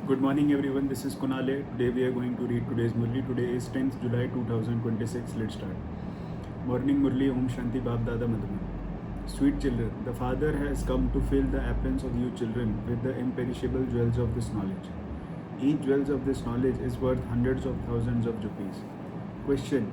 Good morning everyone, this is Kunale. Today we are going to read today's Murli. Today is 10th July 2026. Let's start. Morning Murli, Om Shanti Bab Dada Madhuma. Sweet children, the Father has come to fill the absence of you children with the imperishable jewels of this knowledge. Each jewels of this knowledge is worth hundreds of thousands of rupees. Question: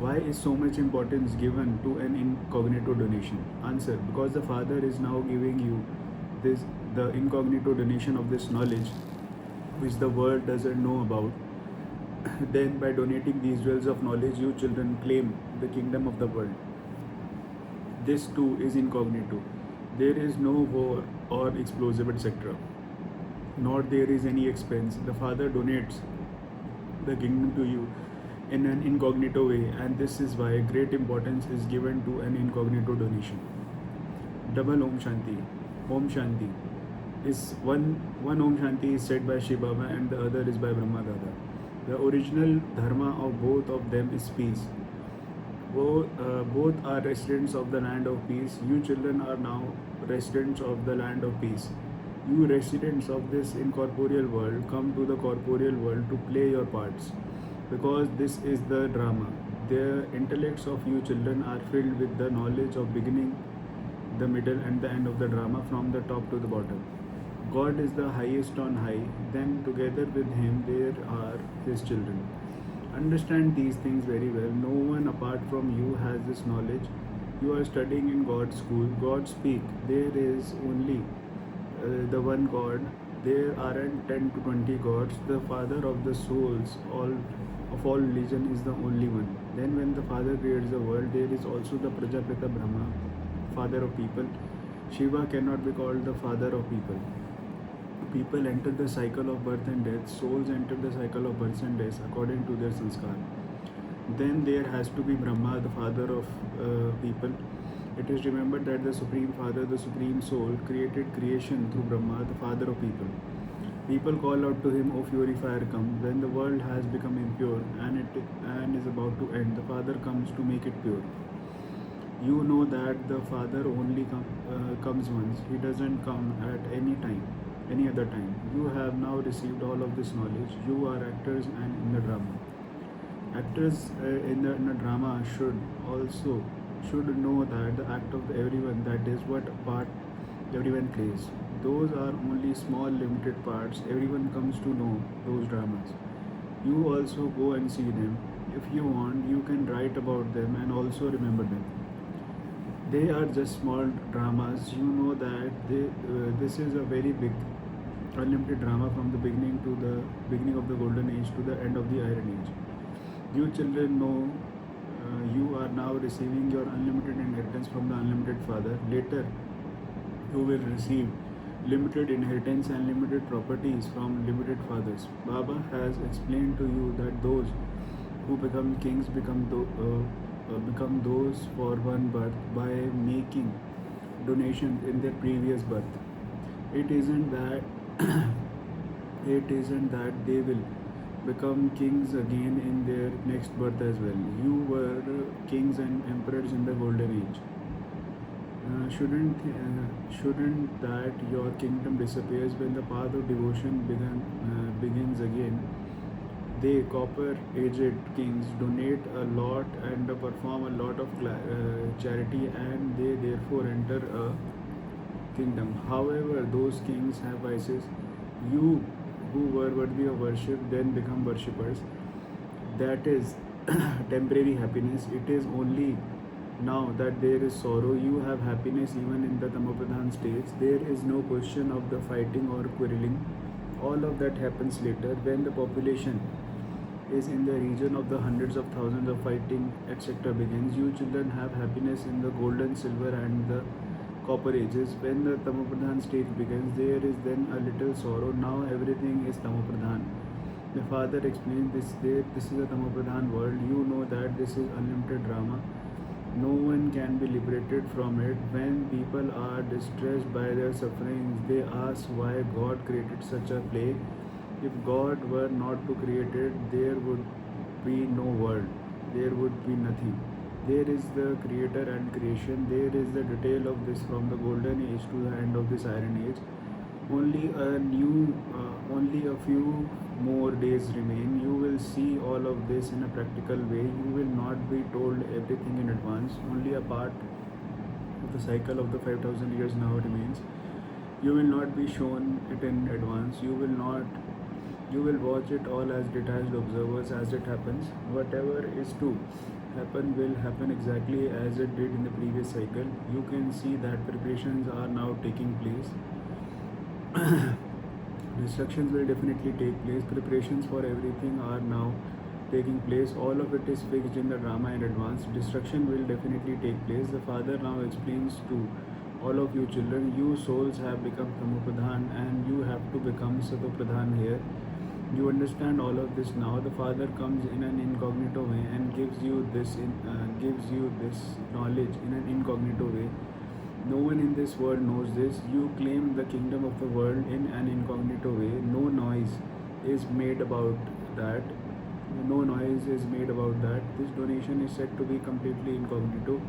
why is so much importance given to an incognito donation? Answer: because the Father is now giving you this the incognito donation of this knowledge which the world doesn't know about. Then, by donating these jewels of knowledge, you children claim the kingdom of the world. This too is incognito. There is no war or explosive, etc. Nor there is any expense. The Father donates the kingdom to you in an incognito way, and this is why great importance is given to an incognito donation. Double Om Shanti. Om Shanti is one Om Shanti is said by Shiv Baba and the other is by Brahma Dada. The original dharma of both of them is peace. Both are residents of the land of peace. You children are now residents of the land of peace. You residents of this incorporeal world come to the corporeal world to play your parts, because this is the drama. The intellects of you children are filled with the knowledge of beginning, the middle and the end of the drama from the top to the bottom. God is the highest on high, then together with him there are his children. Understand these things very well. No one apart from you has this knowledge. You are studying in God's school. God speak. There is only the one God. There aren't 10 to 20 gods. The Father of the souls, of all religion, is the only one. Then when the Father creates the world, there is also the Prajapita Brahma, father of people. Shiva cannot be called the father of people. People enter the cycle of birth and death. Souls enter the cycle of birth and death according to their sanskar. Then there has to be Brahma, the father of people. It is remembered that the Supreme Father, the Supreme Soul, created creation through Brahma, the father of people. People call out to him, O fury fire, come. When the world has become impure and is about to end, the Father comes to make it pure. You know that the Father only comes once. He doesn't come at any other time. You have now received all of this knowledge. You are actors and in the drama. Actors in the drama should know that the act of everyone, that is what part everyone plays. Those are only small limited parts. Everyone comes to know those dramas. You also go and see them. If you want, you can write about them and also remember them. They are just small dramas. You know that this is a very big, unlimited drama from the beginning of the golden age to the end of the iron age. You children know you are now receiving your unlimited inheritance from the unlimited Father. Later, you will receive limited inheritance and limited properties from limited fathers. Baba has explained to you that those who become kings become those for one birth by making donations in their previous birth. It isn't that they will become kings again in their next birth as well. You were kings and emperors in the golden age. Shouldn't that your kingdom disappears when the path of devotion begins again? They copper-aged kings donate a lot and perform a lot of charity, and they therefore enter a kingdom. However, those kings have vices. You who were worthy of worship then become worshippers. That is temporary happiness. It is only now that there is sorrow. You have happiness even in the Tamopradhan states. There is no question of the fighting or quarreling. All of that happens later when the population is in the region of the hundreds of thousands of fighting, etc. begins. You children have happiness in the golden, silver and the copper ages. When the Tamopradhan stage begins, there is then a little sorrow. Now everything is Tamopradhan. The Father explains this is a Tamopradhan world. You know that this is unlimited drama. No one can be liberated from it. When people are distressed by their sufferings, they ask why God created such a play. If God were not to create it, there would be no world. There would be nothing. There is the creator and creation. There is the detail of this from the golden age to the end of this iron age. Only a new Only a few more days remain. You will see all of this in a practical way. You will not be told everything in advance. Only a part of the cycle of the 5000 years now remains. You will not be shown it in advance. You will watch it all as detached observers as it happens. Whatever is to happen will happen exactly as it did in the previous cycle. You can see that preparations are now taking place. Destructions will definitely take place. Preparations for everything are now taking place. All of it is fixed in the drama in advance. Destruction will definitely take place. The father now explains to all of you children, you souls have become Pradhan and you have to become Satopradhan here. You understand all of this now. The father comes in an incognito way and gives you this knowledge in an incognito way. No one in this world knows this. You claim the kingdom of the world in an incognito way. No noise is made about that. No noise is made about that. This donation is said to be completely incognito.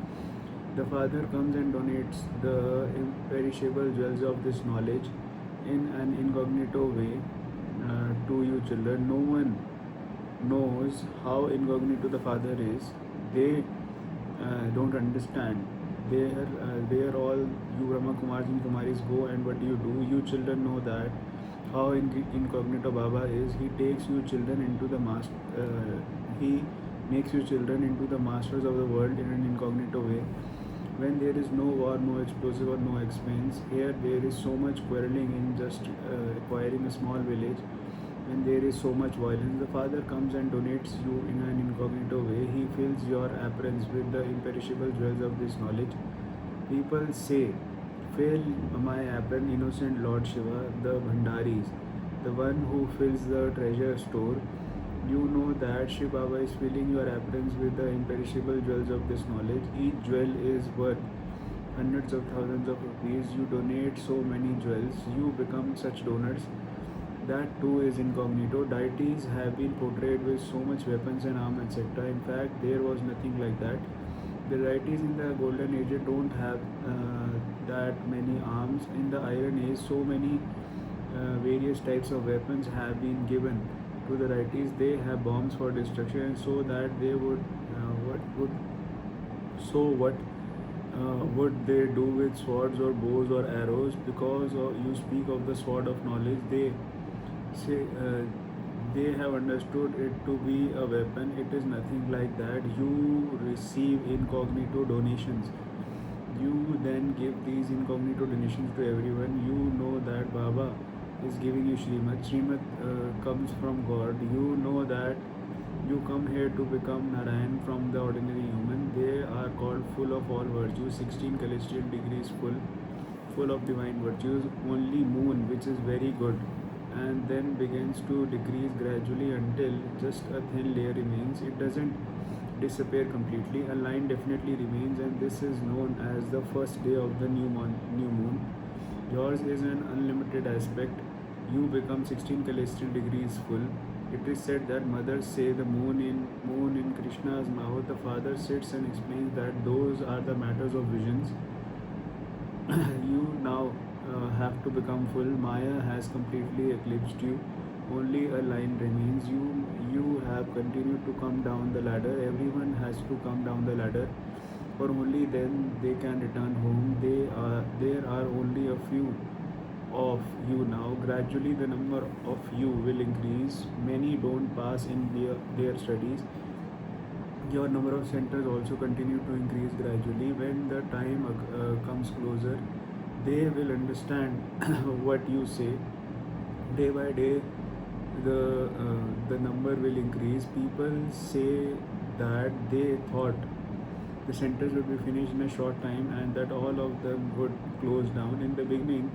The Father comes and donates the imperishable jewels of this knowledge in an incognito way to you children. No one knows how incognito the Father is. They don't understand. There all you Brahma Kumars and Kumaris go, and what do? You children know that how incognito Baba is. He takes you children into the he makes you children into the masters of the world in an incognito way. When there is no war, no explosive or no expense, here there is so much quarreling in just acquiring a small village. When there is so much violence, the Father comes and donates you in an incognito way. He fills your aprons with the imperishable jewels of this knowledge. People say, fill my apron, innocent Lord Shiva, the Bhandaris, the one who fills the treasure store. You know that Shiv Baba is filling your aprons with the imperishable jewels of this knowledge. Each jewel is worth hundreds of thousands of rupees. You donate so many jewels, you become such donors. That too is incognito. Deities have been portrayed with so much weapons and arms, etc. In fact, there was nothing like that. The deities in the golden age don't have that many arms. In the iron age, so many various types of weapons have been given to the deities. They have bombs for destruction, so that they would what they do with swords or bows or arrows? Because you speak of the sword of knowledge, they say they have understood it to be a weapon. It is nothing like that. You receive incognito donations. You then give these incognito donations to everyone. You know that Baba is giving you Srimad. Srimad comes from God. You know that you come here to become Narayan from the ordinary human. They are called full of all virtues, 16 celestial degrees full of divine virtues. Only moon, which is very good, and then begins to decrease gradually until just a thin layer remains. It doesn't disappear completely. A line definitely remains, and this is known as the first day of the new moon. Yours is an unlimited aspect. You become 16 celestial degrees full. It is said that mothers say the moon in Krishna's mouth. The father sits and explains that those are the matters of visions. You now have to become full. Maya has completely eclipsed you. Only a line remains. You have continued to come down the ladder. Everyone has to come down the ladder, for only then they can return home. There are only a few of you now. Gradually the number of you will increase. Many don't pass in their studies. Your number of centers also continue to increase gradually. When the time comes closer, they will understand what you say. Day by day, the number will increase. People say that they thought the centers would be finished in a short time and that all of them would close down. In the beginning,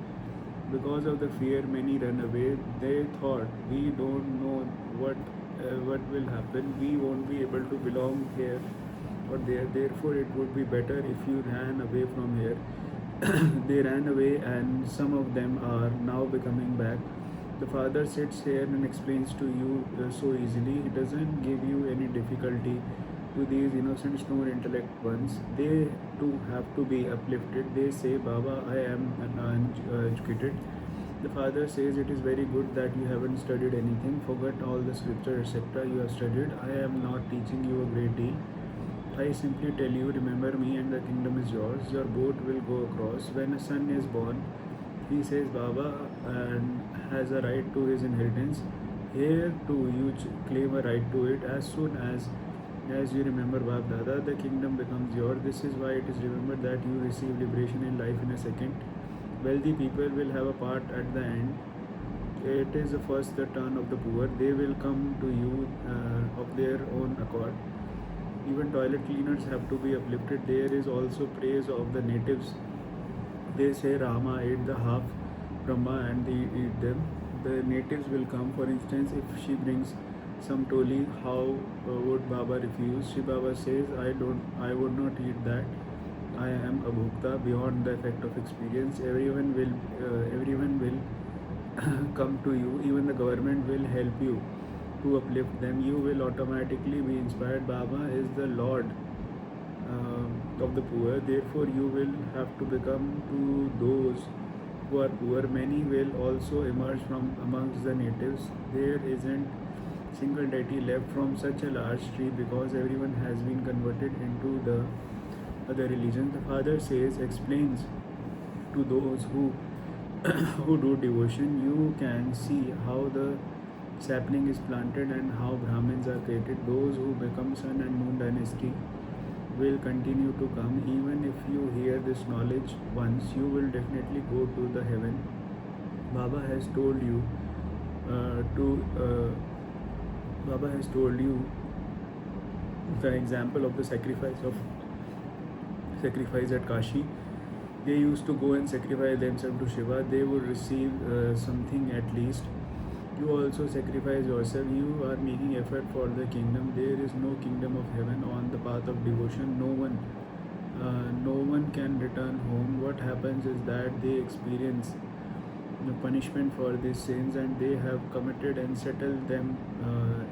because of the fear, many ran away. They thought, we don't know what will happen. We won't be able to belong here or there. Therefore, it would be better if you ran away from here. They ran away, and some of them are now becoming back. The father sits here and explains to you so easily. It doesn't give you any difficulty. To these innocent stone intellect ones, they too have to be uplifted. They say, Baba, I am uneducated. The father says, "It is very good that you haven't studied anything. Forget all the scripture, etc. you have studied. I am not teaching you a great deal. I simply tell you, remember me and the kingdom is yours. Your boat will go across. When a son is born, he says Baba and has a right to his inheritance. Here too you claim a right to it. As soon as you remember Bab Dada, the kingdom becomes yours. This is why it is remembered that you receive liberation in life in a second. Wealthy people will have a part at the end. It is the first the turn of the poor. They will come to you of their own accord. Even toilet cleaners have to be uplifted. There is also praise of the natives. They say Rama ate the half Brahma and they eat them. The natives will come. For instance, if she brings some toli, how would Baba refuse? Shiv Baba says, I would not eat that. I am a bhukta beyond the effect of experience. Everyone will come to you. Even the government will help you to uplift them. You will automatically be inspired. Baba is the Lord of the poor. Therefore, you will have to become to those who are poor. Many will also emerge from amongst the natives. There isn't single deity left from such a large tree because everyone has been converted into the other religion. The father says, explains to those who who do devotion. You can see how the sapling is planted and how Brahmins are created. Those who become Sun and Moon dynasty will continue to come. Even if you hear this knowledge once, you will definitely go to the heaven. Baba has told you to Baba has told you the example of the sacrifice at Kashi. They used to go and sacrifice themselves to Shiva. They would receive something at least. You also sacrifice yourself. You are making effort for the kingdom. There is no kingdom of heaven on the path of devotion. No one can return home. What happens is that they experience the punishment for these sins, and they have committed and settled them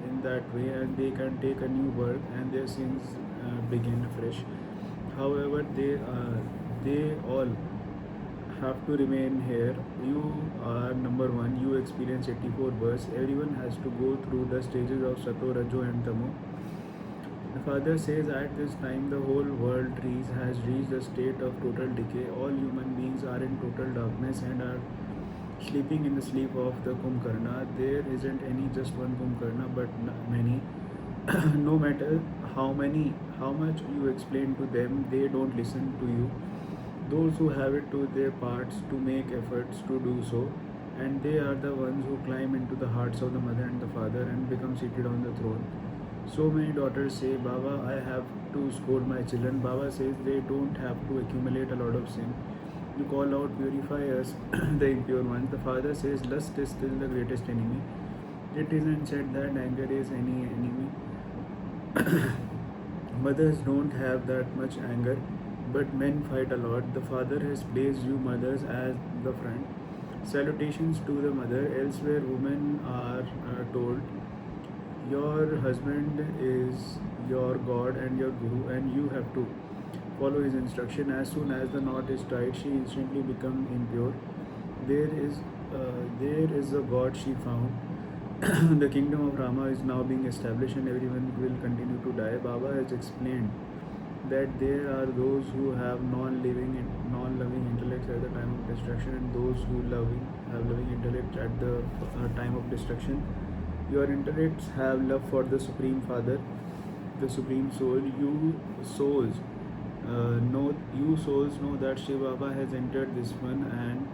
in that way, and they can take a new birth, and their sins begin afresh. However, they all have to remain here. You are number one. You experience 84 births. Everyone has to go through the stages of Sato, Rajo, and Tamo. The father says at this time the whole world trees has reached a state of total decay. All human beings are in total darkness and are sleeping in the sleep of the Kumkarna. There isn't any just one Kumkarna, but many. No matter how much you explain to them, they don't listen to you. Those who have it to their parts to make efforts to do so, and they are the ones who climb into the hearts of the mother and the father and become seated on the throne. So many daughters say, Baba, I have to scold my children. Baba says they don't have to accumulate a lot of sin. You call out, purify us, the impure ones. The father says, lust is still the greatest enemy. It isn't said that anger is any enemy. Mothers don't have that much anger, but men fight a lot. The father has placed you mothers as the front. Salutations to the mother. Elsewhere, women are told, your husband is your God and your Guru, and you have to follow his instruction. As soon as the knot is tied, she instantly becomes impure. There is a God she found. The kingdom of Rama is now being established, and everyone will continue to die. Baba has explained that there are those who have non-loving intellects at the time of destruction, and those who have loving intellect at the time of destruction. Your intellects have love for the Supreme Father, the Supreme Soul. You souls know that Shiv Baba has entered this one, and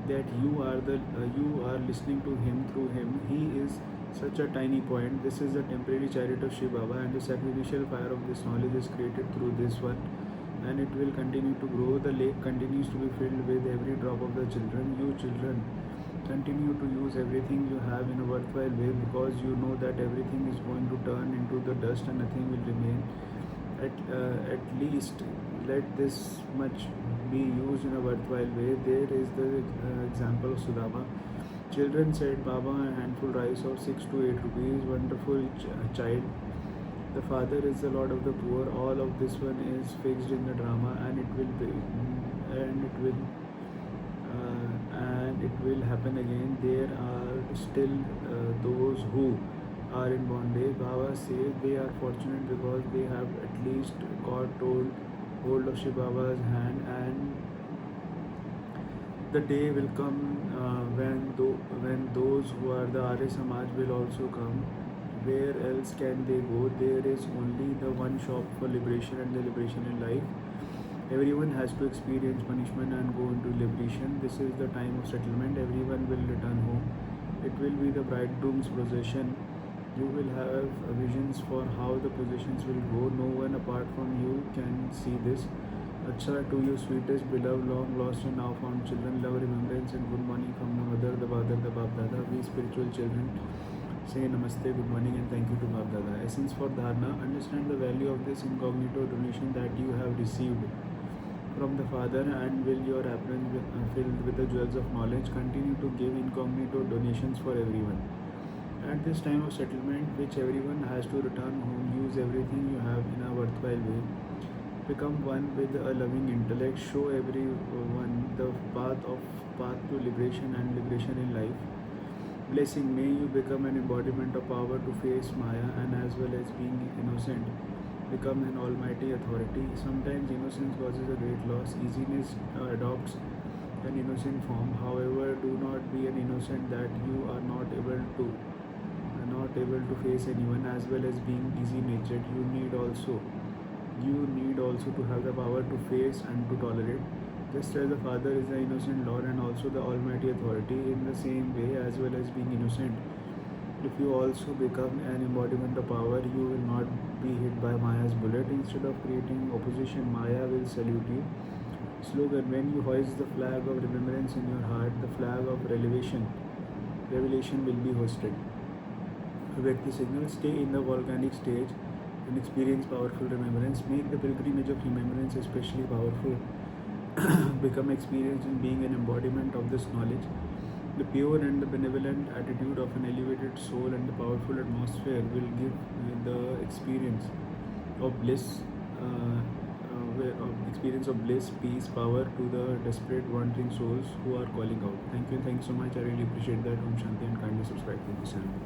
that you are listening to him through him. He is such a tiny point. This is the temporary chariot of Shiv Baba, and the sacrificial fire of this knowledge is created through this one, and it will continue to grow. The lake continues to be filled with every drop of the children. You children continue to use everything you have in a worthwhile way, because you know that everything is going to turn into the dust and nothing will remain. At least let this much be used in a worthwhile way. There is the example of Sudama. Children said, Baba, a handful rice of 6 to 8 rupees. Wonderful child. The father is the Lord of the poor. All of this one is fixed in the drama, and it will be, and it will, and and it will happen again. There are still those who are in bondage. Baba says they are fortunate because they have at least got hold of Shiv Baba's hand, and the day will come when those who are the Arya Samaj will also come. Where else can they go? There is only the one shop for liberation and the liberation in life. Everyone has to experience punishment and go into liberation. This is the time of settlement. Everyone will return home. It will be the bridegroom's procession. You will have visions for how the processions will go. No one apart from you can see this. Acha to you, sweetest, beloved, long lost and now found children. Love, remembrance, and good morning from the mother, the father, the Bap Dada. We spiritual children say namaste, good morning, and thank you to Bap Dada. Essence for Dharna: understand the value of this incognito donation that you have received from the Father, and will your apron filled with the jewels of knowledge. Continue to give incognito donations for everyone. At this time of settlement, which everyone has to return home, use everything you have in a worthwhile way. Become one with a loving intellect. Show everyone the path to liberation and liberation in life. Blessing: may you become an embodiment of power to face Maya, and as well as being innocent, become an almighty authority. Sometimes innocence causes a great loss. Easiness adopts an innocent form. However, do not be an innocent that you are not able to face anyone. As well as being easy natured, you need also to have the power to face and to tolerate. Just as the Father is the innocent Lord and also the Almighty Authority, in the same way, as well as being innocent, if you also become an embodiment of power, you will not be hit by Maya's bullet. Instead of creating opposition, Maya will salute you. Slogan: when you hoist the flag of remembrance in your heart, the flag of revelation will be hoisted. Vyakti signal: stay in the volcanic stage and experience powerful remembrance. Make the pilgrimage of remembrance especially powerful. Become experienced in being an embodiment of this knowledge. The pure and the benevolent attitude of an elevated soul and the powerful atmosphere will give the experience of bliss, peace, power to the desperate, wandering souls who are calling out. Thank you so much. I really appreciate that. Om Shanti, and kindly subscribe to this channel.